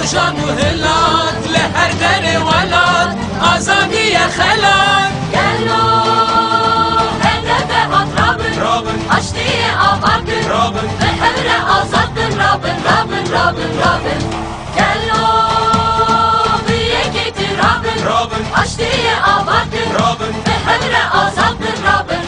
جان و هلال لهر در ولاد آزادی خلال گلو هدف هات رابن آشتی آباد به حبر آزاد رابن گلو بیه گیتی رابن آشتی آباد به حبر آزاد رابن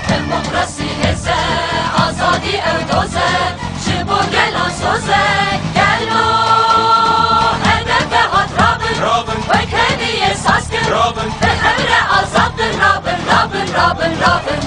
دموکراسی هزه آزادی او دوزه شبو گلان سوزه گلو هدف هات رابن وک هدیه ساز کن به حبر آزاد رابن